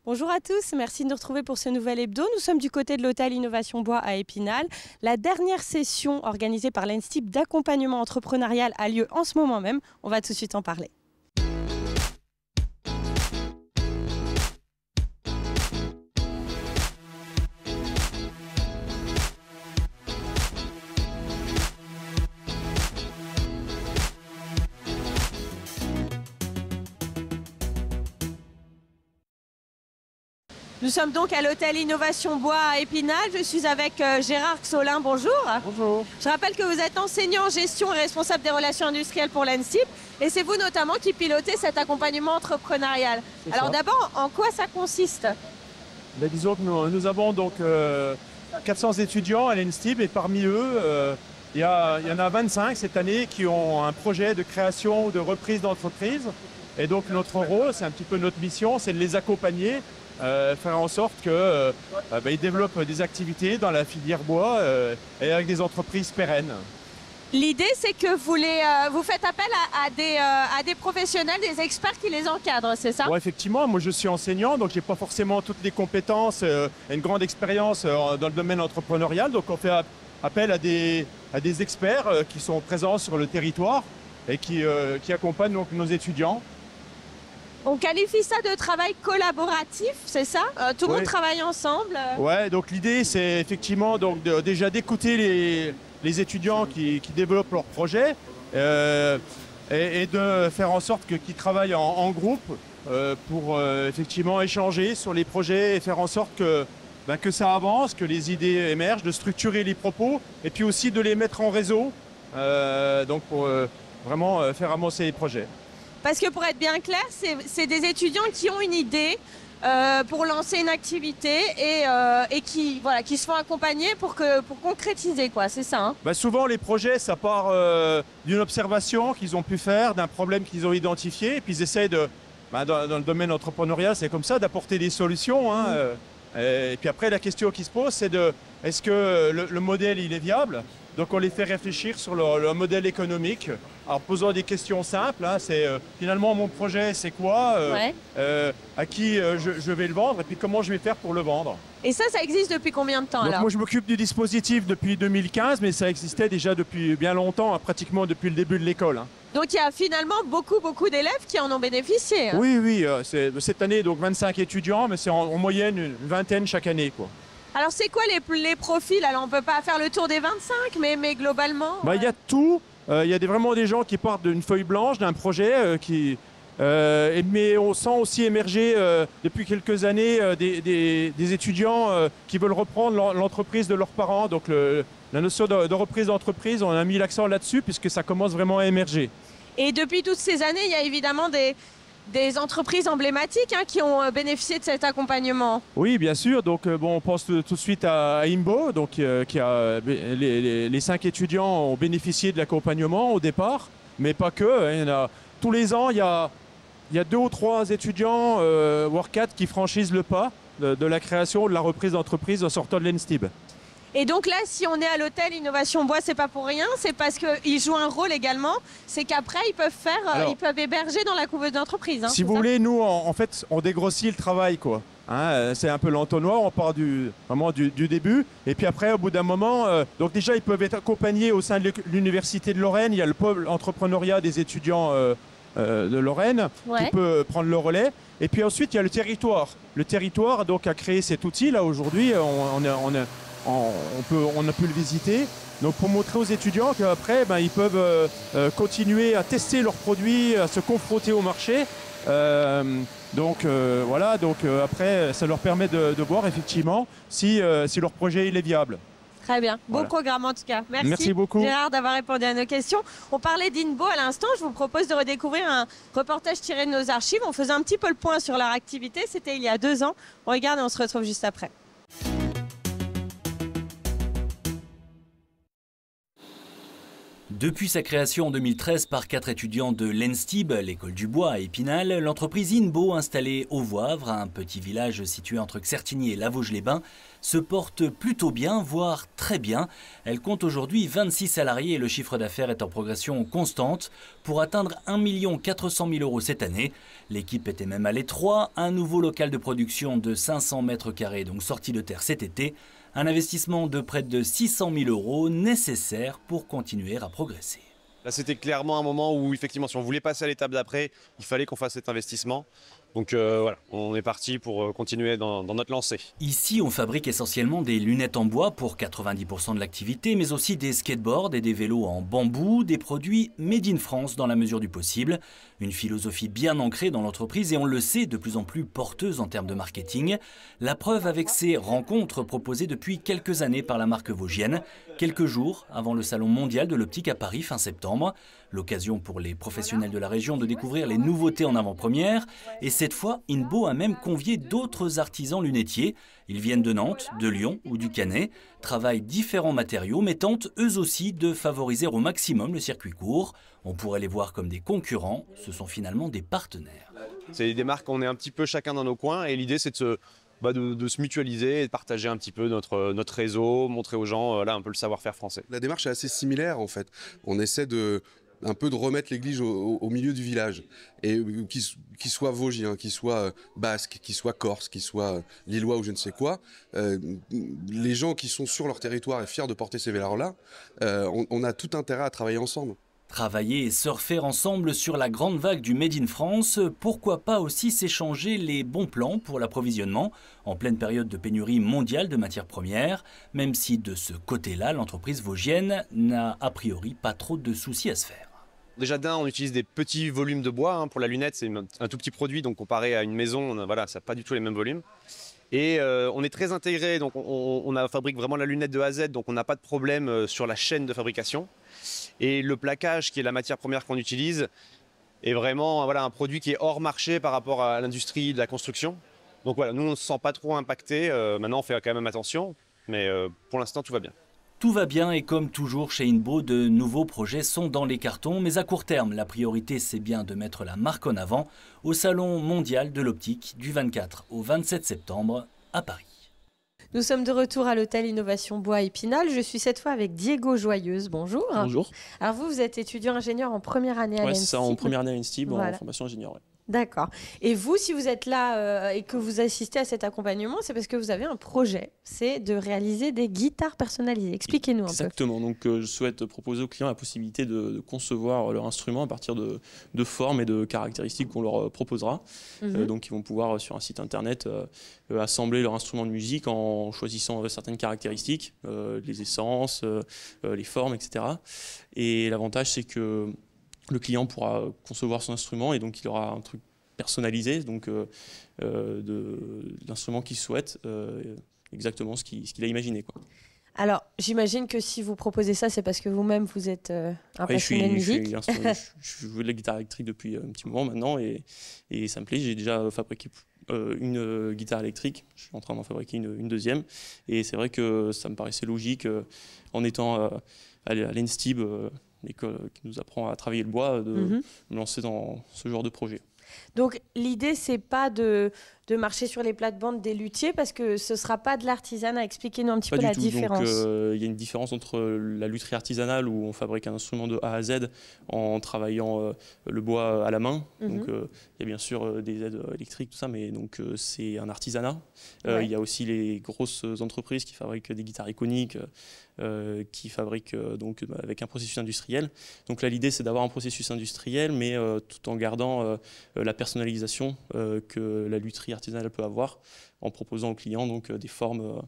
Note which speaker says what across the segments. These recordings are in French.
Speaker 1: Bonjour à tous, merci de nous retrouver pour ce nouvel hebdo. Nous sommes du côté de l'hôtel Innovation Bois à Épinal. La dernière session organisée par l'ENSTIB d'accompagnement entrepreneurial a lieu en ce moment même. On va tout de suite en parler. Nous sommes donc à l'hôtel Innovation Bois à Épinal. Je suis avec Gérard Xolin. Bonjour.
Speaker 2: Bonjour.
Speaker 1: Je rappelle que vous êtes enseignant en gestion et responsable des relations industrielles pour l'ENSTIB. Et c'est vous notamment qui pilotez cet accompagnement entrepreneurial. Alors d'abord, en quoi ça consiste?
Speaker 2: Disons que nous avons donc 400 étudiants à l'ENSTIB et parmi eux, il y en a 25 cette année qui ont un projet de création ou de reprise d'entreprise. Et donc notre rôle, c'est un petit peu notre mission, c'est de les accompagner. Faire en sorte qu'ils développent des activités dans la filière bois et avec des entreprises pérennes.
Speaker 1: L'idée, c'est que vous faites appel à des professionnels, des experts qui les encadrent, c'est ça?
Speaker 2: Bon, effectivement, moi je suis enseignant, donc je n'ai pas forcément toutes les compétences et une grande expérience dans le domaine entrepreneurial. Donc on fait appel à des experts qui sont présents sur le territoire et qui accompagnent donc, nos étudiants.
Speaker 1: On qualifie ça de travail collaboratif, c'est ça? Tout le monde travaille ensemble?
Speaker 2: Ouais, donc l'idée c'est effectivement donc, déjà d'écouter les étudiants qui développent leur projet et de faire en sorte qu'ils travaillent en groupe pour effectivement échanger sur les projets et faire en sorte que ça avance, que les idées émergent, de structurer les propos et puis aussi de les mettre en réseau donc pour vraiment faire avancer les projets.
Speaker 1: Parce que pour être bien clair, c'est des étudiants qui ont une idée pour lancer une activité et qui se font accompagner pour concrétiser, quoi. C'est ça, hein?
Speaker 2: Souvent, les projets, ça part d'une observation qu'ils ont pu faire, d'un problème qu'ils ont identifié, et puis ils essayent dans le domaine entrepreneurial, c'est comme ça, d'apporter des solutions. Hein, et puis après, la question qui se pose, c'est est-ce que le modèle, il est viable? Donc on les fait réfléchir sur leur modèle économique. Alors posant des questions simples, hein, c'est finalement mon projet c'est quoi, à qui je vais le vendre et puis comment je vais faire pour le vendre.
Speaker 1: Et ça existe depuis combien de temps?
Speaker 2: Donc,
Speaker 1: alors?
Speaker 2: moi je m'occupe du dispositif depuis 2015, mais ça existait déjà depuis bien longtemps, hein, pratiquement depuis le début de l'école. Hein.
Speaker 1: Donc il y a finalement beaucoup d'élèves qui en ont bénéficié. Hein.
Speaker 2: Oui, cette année donc 25 étudiants, mais c'est en moyenne une vingtaine chaque année, quoi.
Speaker 1: Alors c'est quoi les profils? Alors on ne peut pas faire le tour des 25, mais globalement...
Speaker 2: Il y a tout. Il y a vraiment des gens qui partent d'une feuille blanche, d'un projet, mais on sent aussi émerger depuis quelques années des étudiants qui veulent reprendre l'entreprise de leurs parents. Donc la notion de reprise d'entreprise, on a mis l'accent là-dessus puisque ça commence vraiment à émerger.
Speaker 1: Et depuis toutes ces années, il y a évidemment des entreprises emblématiques qui ont bénéficié de cet accompagnement.
Speaker 2: Oui, bien sûr. Donc, on pense tout de suite à IMBO. Donc, les 5 étudiants ont bénéficié de l'accompagnement au départ, mais pas que. Il y en a, tous les ans, il y a 2 ou 3 étudiants, voire 4, qui franchissent le pas de la création, de la reprise d'entreprise en sortant de l'ENSTIB.
Speaker 1: Et donc là, si on est à l'hôtel Innovation Bois, c'est pas pour rien, c'est parce qu'ils jouent un rôle également, c'est qu'après, ils peuvent héberger dans la couveuse d'entreprise.
Speaker 2: Si vous voulez, nous, en fait, on dégrossit le travail, quoi. Hein, c'est un peu l'entonnoir, on part vraiment du début. Et puis après, au bout d'un moment, donc déjà, ils peuvent être accompagnés au sein de l'Université de Lorraine. Il y a le pôle entrepreneuriat des étudiants de Lorraine qui peut prendre le relais. Et puis ensuite, il y a le territoire. Le territoire donc, a créé cet outil, là, aujourd'hui. On a pu le visiter, donc pour montrer aux étudiants qu'après ils peuvent continuer à tester leurs produits, à se confronter au marché. Après ça leur permet de voir effectivement si leur projet il est viable.
Speaker 1: Très bien, beau programme en tout cas.
Speaker 2: Merci beaucoup
Speaker 1: Gérard d'avoir répondu à nos questions. On parlait d'INBO à l'instant, je vous propose de redécouvrir un reportage tiré de nos archives. On faisait un petit peu le point sur leur activité, c'était il y a 2 ans. On regarde et on se retrouve juste après.
Speaker 3: Depuis sa création en 2013 par 4 étudiants de l'ENSTIB, l'école du bois à Épinal, l'entreprise INBO, installée au Voivre, un petit village situé entre Certigny et Lavauges-les-Bains, se porte plutôt bien, voire très bien. Elle compte aujourd'hui 26 salariés et le chiffre d'affaires est en progression constante pour atteindre 1 400 000 € cette année. L'équipe était même à l'étroit, un nouveau local de production de 500 mètres carrés, donc sorti de terre cet été. Un investissement de près de 600 000 € nécessaire pour continuer à progresser.
Speaker 4: Là, c'était clairement un moment où, effectivement, si on voulait passer à l'étape d'après, il fallait qu'on fasse cet investissement. Donc voilà, on est parti pour continuer dans notre lancée.
Speaker 3: Ici, on fabrique essentiellement des lunettes en bois pour 90% de l'activité, mais aussi des skateboards et des vélos en bambou, des produits made in France dans la mesure du possible. Une philosophie bien ancrée dans l'entreprise et on le sait, de plus en plus porteuse en termes de marketing. La preuve avec ces rencontres proposées depuis quelques années par la marque vosgienne, quelques jours avant le Salon mondial de l'optique à Paris fin septembre. L'occasion pour les professionnels de la région de découvrir les nouveautés en avant-première. Et cette fois, INBO a même convié d'autres artisans lunetiers. Ils viennent de Nantes, de Lyon ou du Canet, travaillent différents matériaux, mais tentent eux aussi de favoriser au maximum le circuit court. On pourrait les voir comme des concurrents, ce sont finalement des partenaires.
Speaker 4: C'est des marques, on est un petit peu chacun dans nos coins et l'idée c'est de se mutualiser et de partager un petit peu notre réseau, montrer aux gens là un peu le savoir-faire français.
Speaker 5: La démarche est assez similaire en fait. On essaie un peu de remettre l'église au milieu du village et qu'il soit vosgien, qu'il soit basque, qu'il soit corse, qu'il soit lillois ou je ne sais quoi, les gens qui sont sur leur territoire et fiers de porter ces valeurs-là, on a tout intérêt à travailler ensemble.
Speaker 3: Travailler et surfer ensemble sur la grande vague du Made in France, pourquoi pas aussi s'échanger les bons plans pour l'approvisionnement en pleine période de pénurie mondiale de matières premières, même si de ce côté-là, l'entreprise vosgienne n'a a priori pas trop de soucis à se faire.
Speaker 4: Déjà on utilise des petits volumes de bois pour la lunette, c'est un tout petit produit, donc comparé à une maison, voilà, ça n'a pas du tout les mêmes volumes. Et on est très intégré, donc on fabrique vraiment la lunette de A à Z, donc on n'a pas de problème sur la chaîne de fabrication. Et le plaquage, qui est la matière première qu'on utilise, est vraiment un produit qui est hors marché par rapport à l'industrie de la construction. Donc voilà, nous on ne se sent pas trop impacté, maintenant on fait quand même attention, mais pour l'instant tout va bien.
Speaker 3: Tout va bien et comme toujours chez INBO, de nouveaux projets sont dans les cartons, mais à court terme, la priorité c'est bien de mettre la marque en avant au Salon mondial de l'optique du 24 au 27 septembre à Paris.
Speaker 1: Nous sommes de retour à l'hôtel Innovation Bois à Épinal. Je suis cette fois avec Diego Joyeuse. Bonjour.
Speaker 6: Bonjour.
Speaker 1: Alors vous êtes étudiant ingénieur en première année à l'ENSTIB.
Speaker 6: Oui, c'est ça, en première année à l'ENSTIB,
Speaker 1: voilà.
Speaker 6: En formation ingénieur. Ouais.
Speaker 1: D'accord. Et vous, si vous êtes là et que vous assistez à cet accompagnement, c'est parce que vous avez un projet, c'est de réaliser des guitares personnalisées. Expliquez-nous un peu.
Speaker 6: Exactement. Donc, je souhaite proposer aux clients la possibilité de concevoir leur instrument à partir de formes et de caractéristiques qu'on leur proposera. Donc, ils vont pouvoir, sur un site internet, assembler leur instrument de musique en choisissant certaines caractéristiques, les essences, les formes, etc. Et l'avantage, c'est que le client pourra concevoir son instrument et donc il aura un truc personnalisé donc, de l'instrument qu'il souhaite, exactement ce qu'il a imaginé, quoi.
Speaker 1: Alors, j'imagine que si vous proposez ça, c'est parce que vous-même, vous êtes un passionné de musique.
Speaker 6: Je joue de la guitare électrique depuis un petit moment maintenant et ça me plaît. J'ai déjà fabriqué une guitare électrique. Je suis en train d'en fabriquer une deuxième. Et c'est vrai que ça me paraissait logique, en étant à l'ENSTIB, l'école qui nous apprend à travailler le bois, de me lancer dans ce genre de projet.
Speaker 1: Donc l'idée, c'est pas de marcher sur les plates-bandes des luthiers parce que ce sera pas de l'artisanat. Expliquez-nous un petit peu la différence.
Speaker 6: Il y a une différence entre la lutherie artisanale où on fabrique un instrument de A à Z en travaillant le bois à la main. Donc il y a bien sûr des aides électriques, tout ça, mais donc c'est un artisanat. Il y a aussi les grosses entreprises qui fabriquent des guitares iconiques, qui fabriquent donc avec un processus industriel. Donc là, l'idée, c'est d'avoir un processus industriel, mais tout en gardant la personnalisation que la lutherie artisanale peut avoir en proposant aux clients donc, des formes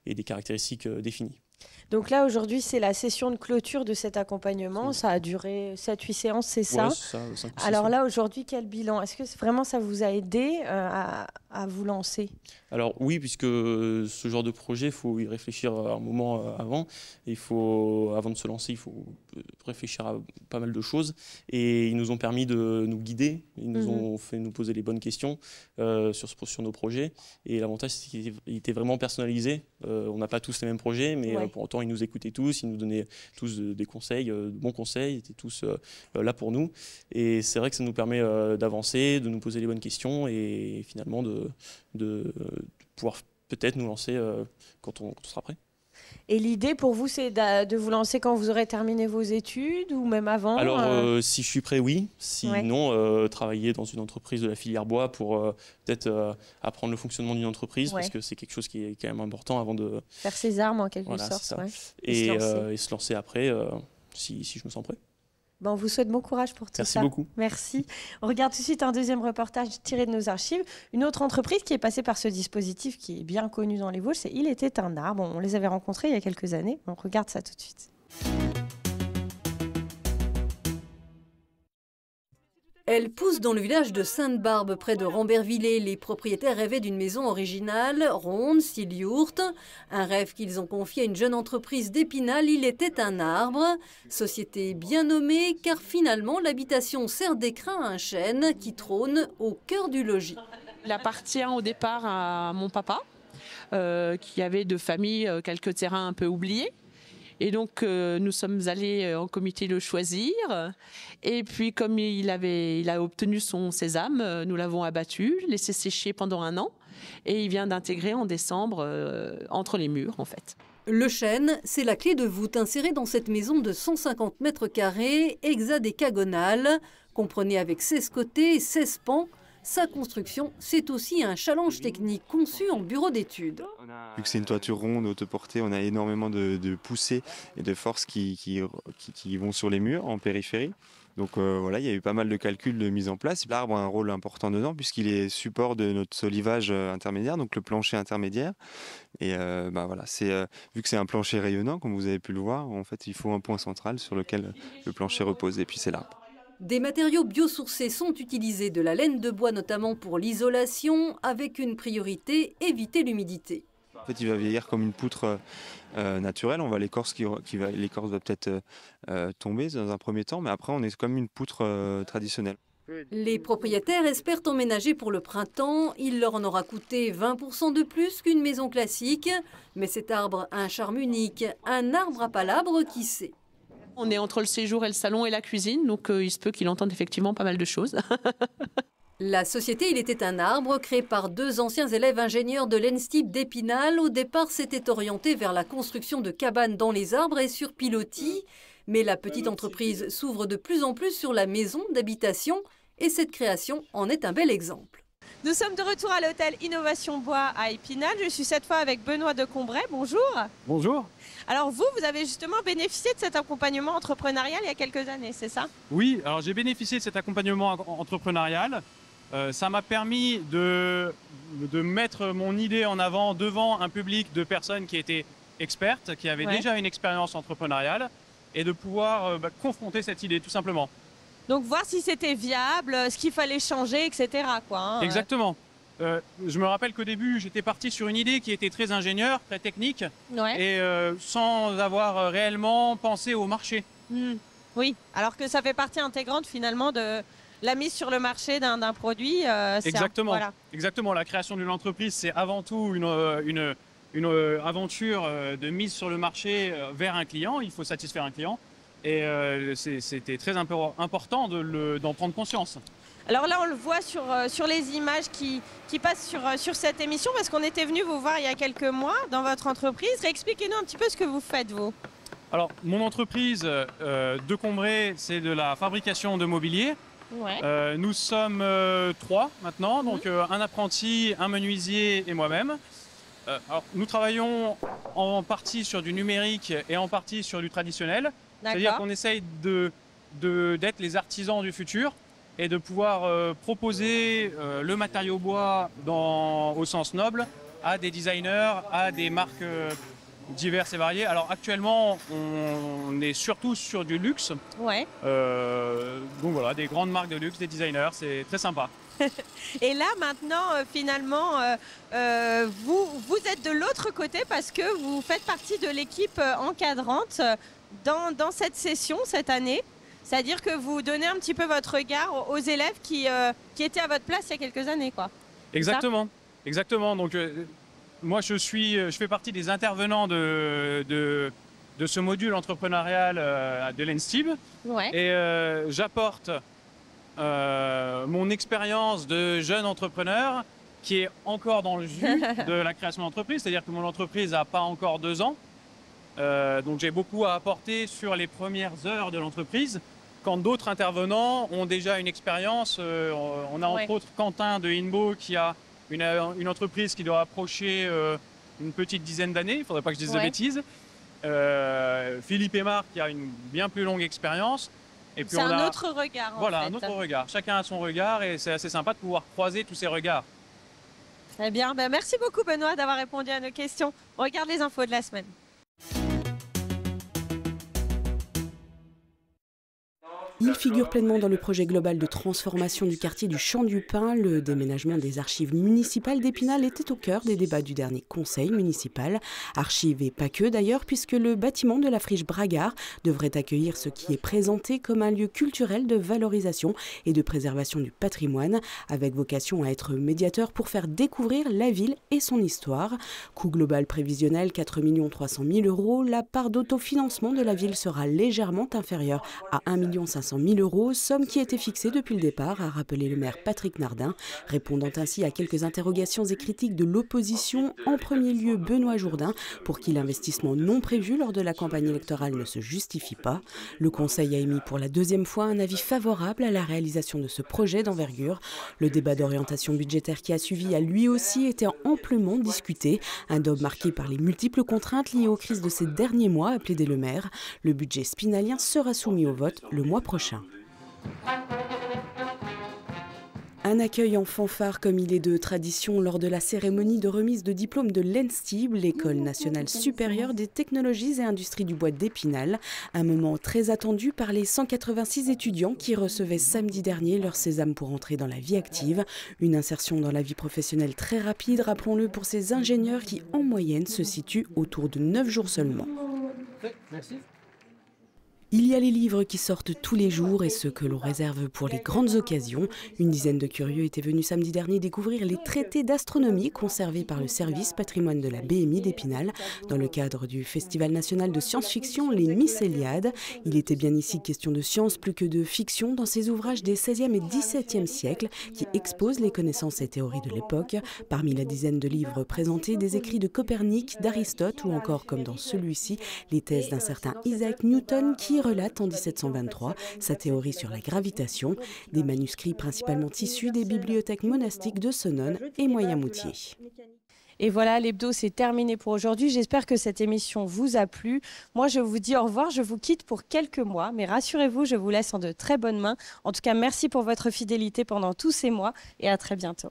Speaker 6: et des caractéristiques définies.
Speaker 1: Donc là, aujourd'hui, c'est la session de clôture de cet accompagnement. Ça a duré 7-8 séances, c'est ça?
Speaker 6: Ouais, c'est ça, 5 ou 6
Speaker 1: Alors là, aujourd'hui, quel bilan? Est-ce que vraiment ça vous a aidé à vous lancer?
Speaker 6: Alors oui, puisque ce genre de projet, il faut y réfléchir un moment avant. Avant de se lancer, il faut réfléchir à pas mal de choses. Et ils nous ont permis de nous guider. Ils nous ont fait nous poser les bonnes questions sur nos projets. Et l'avantage, c'est qu'il était vraiment personnalisé. On n'a pas tous les mêmes projets, mais Pour autant, ils nous écoutaient tous, ils nous donnaient tous des conseils, de bons conseils, ils étaient tous là pour nous. Et c'est vrai que ça nous permet d'avancer, de nous poser les bonnes questions et finalement de pouvoir peut-être nous lancer quand on sera prêt.
Speaker 1: Et l'idée pour vous, c'est de vous lancer quand vous aurez terminé vos études ou même avant?
Speaker 6: Alors, si je suis prêt, oui. Sinon, travailler dans une entreprise de la filière bois pour peut-être apprendre le fonctionnement d'une entreprise, parce que c'est quelque chose qui est quand même important avant de...
Speaker 1: Faire ses armes en quelque sorte.
Speaker 6: Ça. Et se lancer après, si je me sens prêt.
Speaker 1: On vous souhaite bon courage pour tout ça.
Speaker 6: Merci beaucoup.
Speaker 1: Merci. On regarde tout de suite un deuxième reportage tiré de nos archives. Une autre entreprise qui est passée par ce dispositif qui est bien connu dans les Vosges, c'est Il était un arbre. On les avait rencontrés il y a quelques années. On regarde ça tout de suite.
Speaker 7: Elle pousse dans le village de Sainte-Barbe, près de Rambervillers. Les propriétaires rêvaient d'une maison originale, ronde, style yourte. Un rêve qu'ils ont confié à une jeune entreprise d'Épinal, Il était un arbre. Société bien nommée, car finalement, l'habitation sert d'écrin à un chêne qui trône au cœur du logis.
Speaker 8: Il appartient au départ à mon papa, qui avait de famille quelques terrains un peu oubliés. Et donc, nous sommes allés en comité le choisir. Et puis, comme il a obtenu son sésame, nous l'avons abattu, laissé sécher pendant 1 an. Et il vient d'intégrer en décembre entre les murs, en fait.
Speaker 7: Le chêne, c'est la clé de voûte insérée dans cette maison de 150 mètres carrés, hexadécagonale. Comprenez avec 16 côtés et 16 pans. Sa construction, c'est aussi un challenge technique conçu en bureau d'études.
Speaker 9: Vu que c'est une toiture ronde, autoportée, on a énormément de poussées et de forces qui vont sur les murs en périphérie. Donc voilà, il y a eu pas mal de calculs de mise en place. L'arbre a un rôle important dedans puisqu'il est support de notre solivage intermédiaire, donc le plancher intermédiaire. Et voilà, vu que c'est un plancher rayonnant, comme vous avez pu le voir, en fait, il faut un point central sur lequel le plancher repose, et puis c'est l'arbre.
Speaker 7: Des matériaux biosourcés sont utilisés, de la laine de bois notamment pour l'isolation, avec une priorité, éviter l'humidité.
Speaker 9: En fait, il va vieillir comme une poutre naturelle. L'écorce va peut-être tomber dans un premier temps, mais après on est comme une poutre traditionnelle.
Speaker 7: Les propriétaires espèrent emménager pour le printemps. Il leur en aura coûté 20% de plus qu'une maison classique. Mais cet arbre a un charme unique, un arbre à palabres, qui sait.
Speaker 8: On est entre le séjour et le salon et la cuisine, donc il se peut qu'il entende effectivement pas mal de choses.
Speaker 7: La société Il était un arbre, créée par 2 anciens élèves ingénieurs de l'ENSTIP d'Épinal, au départ s'était orientée vers la construction de cabanes dans les arbres et sur pilotis. Mais la petite entreprise s'ouvre de plus en plus sur la maison d'habitation et cette création en est un bel exemple.
Speaker 1: Nous sommes de retour à l'hôtel Innovation Bois à Épinal. Je suis cette fois avec Benoît de Combray. Bonjour.
Speaker 10: Bonjour.
Speaker 1: Alors vous avez justement bénéficié de cet accompagnement entrepreneurial il y a quelques années, c'est ça?
Speaker 10: Oui, alors j'ai bénéficié de cet accompagnement entrepreneurial. Ça m'a permis de mettre mon idée en avant devant un public de personnes qui étaient expertes, qui avaient déjà une expérience entrepreneuriale, et de pouvoir confronter cette idée tout simplement.
Speaker 1: Donc voir si c'était viable, ce qu'il fallait changer, etc.
Speaker 10: Exactement. Je me rappelle qu'au début, j'étais parti sur une idée qui était très ingénieure, très technique, et sans avoir réellement pensé au marché.
Speaker 1: Oui, alors que ça fait partie intégrante finalement de la mise sur le marché d'un produit.
Speaker 10: Exactement. Exactement. La création d'une entreprise, c'est avant tout une aventure de mise sur le marché vers un client. Il faut satisfaire un client. Et c'était très important d'en prendre conscience.
Speaker 1: Alors là, on le voit sur les images qui passent sur cette émission, parce qu'on était venu vous voir il y a quelques mois dans votre entreprise. Expliquez-nous un petit peu ce que vous faites, vous.
Speaker 10: Alors, mon entreprise de Combray, c'est de la fabrication de mobilier. Nous sommes 3 maintenant, donc un apprenti, un menuisier et moi-même. Alors, nous travaillons en partie sur du numérique et en partie sur du traditionnel. C'est-à-dire qu'on essaye d'être les artisans du futur et de pouvoir proposer le matériau bois au sens noble à des designers, à des marques diverses et variées. Alors actuellement, on est surtout sur du luxe. Donc voilà, des grandes marques de luxe, des designers, c'est très sympa.
Speaker 1: Et là maintenant, finalement, vous êtes de l'autre côté parce que vous faites partie de l'équipe encadrante dans cette session cette année. C'est-à-dire que vous donnez un petit peu votre regard aux élèves qui étaient à votre place il y a quelques années, quoi.
Speaker 10: Exactement. Exactement. Donc moi je fais partie des intervenants de ce module entrepreneurial de l'ENSTIB.
Speaker 1: Ouais.
Speaker 10: Et j'apporte mon expérience de jeune entrepreneur qui est encore dans le jus de la création d'entreprise, c'est-à-dire que mon entreprise n'a pas encore 2 ans. Donc j'ai beaucoup à apporter sur les premières heures de l'entreprise, quand d'autres intervenants ont déjà une expérience. On a entre autres Quentin de Inbo qui a une entreprise qui doit approcher une petite dizaine d'années, il ne faudrait pas que je dise de bêtises. Philippe Aymar qui a une bien plus longue expérience.
Speaker 1: C'est un autre regard.
Speaker 10: Voilà, un autre regard. Chacun a son regard et c'est assez sympa de pouvoir croiser tous ces regards.
Speaker 1: Très bien, merci beaucoup Benoît d'avoir répondu à nos questions. On regarde les infos de la semaine.
Speaker 11: Il figure pleinement dans le projet global de transformation du quartier du Champ du Pin. Le déménagement des archives municipales d'Épinal était au cœur des débats du dernier conseil municipal. Archives et pas que d'ailleurs, puisque le bâtiment de la friche Bragard devrait accueillir ce qui est présenté comme un lieu culturel de valorisation et de préservation du patrimoine, avec vocation à être médiateur pour faire découvrir la ville et son histoire. Coût global prévisionnel 4 300 000 €. La part d'autofinancement de la ville sera légèrement inférieure à 1 500 000 €, somme qui était fixée depuis le départ, a rappelé le maire Patrick Nardin, répondant ainsi à quelques interrogations et critiques de l'opposition, en premier lieu Benoît Jourdain, pour qui l'investissement non prévu lors de la campagne électorale ne se justifie pas. Le Conseil a émis pour la 2e fois un avis favorable à la réalisation de ce projet d'envergure. Le débat d'orientation budgétaire qui a suivi a lui aussi été amplement discuté, un domaine marqué par les multiples contraintes liées aux crises de ces derniers mois, a plaidé le maire. Le budget spinalien sera soumis au vote le mois prochain. Un accueil en fanfare comme il est de tradition lors de la cérémonie de remise de diplôme de l'ENSTIB, l'École nationale supérieure des technologies et industries du bois d'Épinal. Un moment très attendu par les 186 étudiants qui recevaient samedi dernier leur sésame pour entrer dans la vie active. Une insertion dans la vie professionnelle très rapide, rappelons-le, pour ces ingénieurs qui en moyenne se situent autour de 9 jours seulement. Merci. Il y a les livres qui sortent tous les jours et ceux que l'on réserve pour les grandes occasions. Une dizaine de curieux étaient venus samedi dernier découvrir les traités d'astronomie conservés par le service patrimoine de la BMI d'Épinal dans le cadre du Festival national de science-fiction Les Mycéliades. Il était bien ici question de science plus que de fiction dans ces ouvrages des 16e et 17e siècles qui exposent les connaissances et théories de l'époque. Parmi la dizaine de livres présentés, des écrits de Copernic, d'Aristote ou encore, comme dans celui-ci, les thèses d'un certain Isaac Newton qui relate en 1723 sa théorie sur la gravitation, des manuscrits principalement issus des bibliothèques monastiques de Senones et Moyen-Moutier.
Speaker 1: Et voilà, l'hebdo, c'est terminé pour aujourd'hui. J'espère que cette émission vous a plu. Moi, je vous dis au revoir. Je vous quitte pour quelques mois. Mais rassurez-vous, je vous laisse en de très bonnes mains. En tout cas, merci pour votre fidélité pendant tous ces mois et à très bientôt.